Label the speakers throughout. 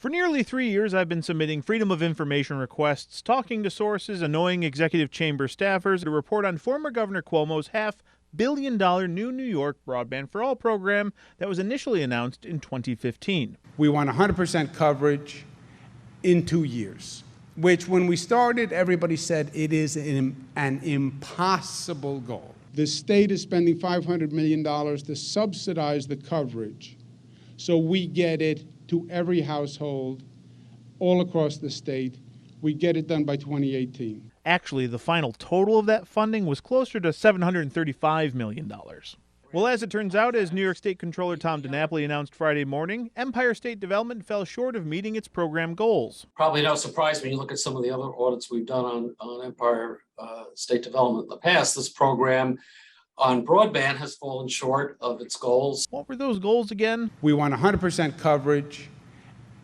Speaker 1: For nearly 3 years, I've been submitting Freedom of Information requests, talking to sources, annoying executive chamber staffers to report on former Governor Cuomo's $500 million New York Broadband for All program that was initially announced in 2015.
Speaker 2: We want 100% coverage in 2 years, which when we started, everybody said it is an impossible goal.
Speaker 3: The state is spending $500 million to subsidize the coverage, so we get it to every household all across the state. We get it done by 2018.
Speaker 1: Actually, the final total of that funding was closer to $735 million. Well, as it turns out, as New York State Comptroller Tom DiNapoli announced Friday morning, Empire State Development fell short of meeting its program goals.
Speaker 4: Probably no surprise when you look at some of the other audits we've done on Empire State Development in the past. This program on broadband has fallen short of its goals.
Speaker 1: What were those goals again?
Speaker 2: We want 100% coverage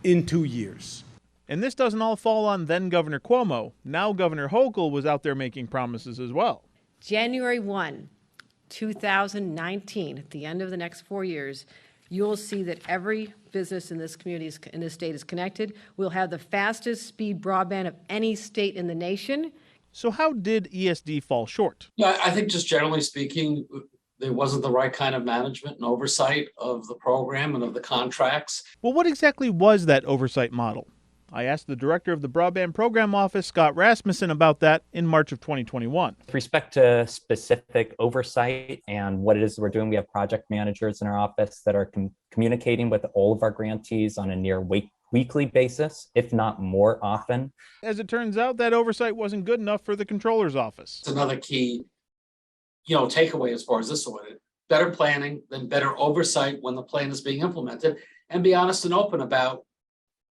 Speaker 2: in 2 years.
Speaker 1: And this doesn't all fall on then Governor Cuomo. Now Governor Hochul was out there making promises as well.
Speaker 5: January 1, 2019, at the end of the next 4 years, you'll see that every business in this community, in this state, is connected. We'll have the fastest speed broadband of any state in the nation.
Speaker 1: So how did ESD fall short?
Speaker 4: Yeah, I think just generally speaking, there wasn't the right kind of management and oversight of the program and of the contracts.
Speaker 1: Well, what exactly was that oversight model? I asked the director of the Broadband Program Office, Scott Rasmussen, about that in March of 2021.
Speaker 6: With respect to specific oversight and what it is we're doing, we have project managers in our office that are communicating with all of our grantees on a near weekly basis, if not more often.
Speaker 1: As it turns out, that oversight wasn't good enough for the Comptroller's office.
Speaker 4: It's another key, takeaway as far as this audit. Better planning, then better oversight when the plan is being implemented, and be honest and open about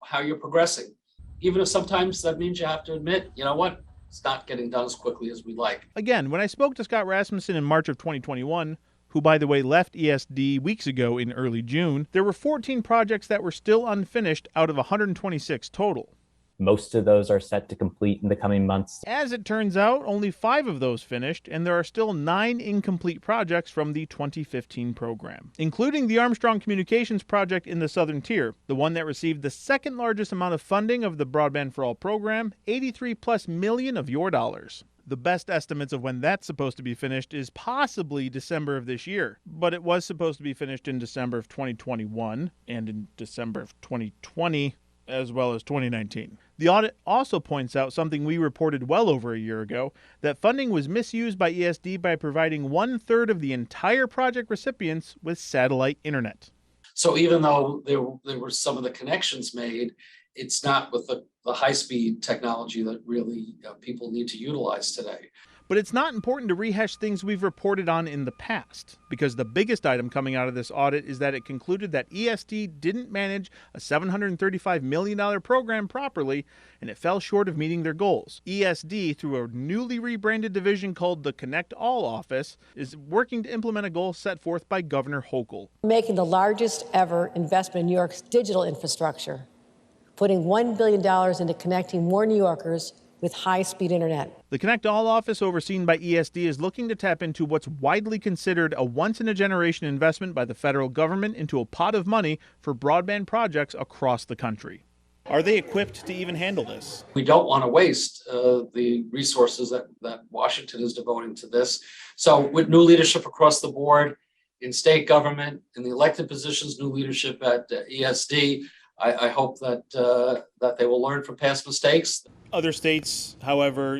Speaker 4: how you're progressing. Even if sometimes that means you have to admit, you know what, it's not getting done as quickly as we'd like.
Speaker 1: Again, when I spoke to Scott Rasmussen in March of 2021, who, by the way, left ESD weeks ago in early June, there were 14 projects that were still unfinished out of 126 total.
Speaker 6: Most of those are set to complete in the coming months.
Speaker 1: As it turns out, only 5 of those finished, and there are still 9 incomplete projects from the 2015 program, including the Armstrong Communications project in the Southern Tier, the one that received the second largest amount of funding of the Broadband for All program, $83+ million of your dollars. The best estimates of when that's supposed to be finished is possibly December of this year, but it was supposed to be finished in December of 2021 and in December of 2020, as well as 2019. The audit also points out something we reported well over a year ago, that funding was misused by ESD by providing 1/3 of the entire project recipients with satellite internet.
Speaker 4: So even though there were some of the connections made, it's not with the high-speed technology that really people need to utilize today.
Speaker 1: But it's not important to rehash things we've reported on in the past, because the biggest item coming out of this audit is that it concluded that ESD didn't manage a $735 million program properly, and it fell short of meeting their goals. ESD, through a newly rebranded division called the Connect All Office, is working to implement a goal set forth by Governor Hochul.
Speaker 5: Making the largest ever investment in New York's digital infrastructure, putting $1 billion into connecting more New Yorkers with high-speed internet.
Speaker 1: The Connect All office, overseen by ESD, is looking to tap into what's widely considered a once-in-a-generation investment by the federal government into a pot of money for broadband projects across the country. Are they equipped to even handle this?
Speaker 4: We don't want to waste the resources that Washington is devoting to this. So with new leadership across the board, in state government, in the elected positions, new leadership at ESD, I hope that they will learn from past mistakes.
Speaker 1: Other states, however,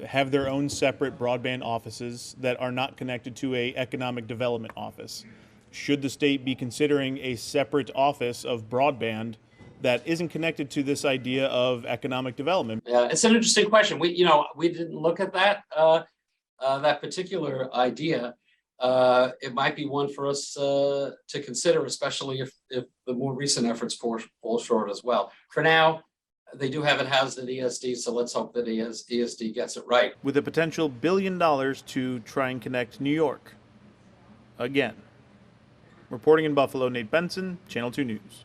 Speaker 1: have their own separate broadband offices that are not connected to an economic development office. Should the state be considering a separate office of broadband that isn't connected to this idea of economic development?
Speaker 4: Yeah, it's an interesting question. We didn't look at that particular idea. It might be one for us to consider, especially if the more recent efforts fall short as well. For now, they do have it housed at ESD, so let's hope that ESD gets it right.
Speaker 1: With a potential $1 billion to try and connect New York. Again. Reporting in Buffalo, Nate Benson, Channel 2 News.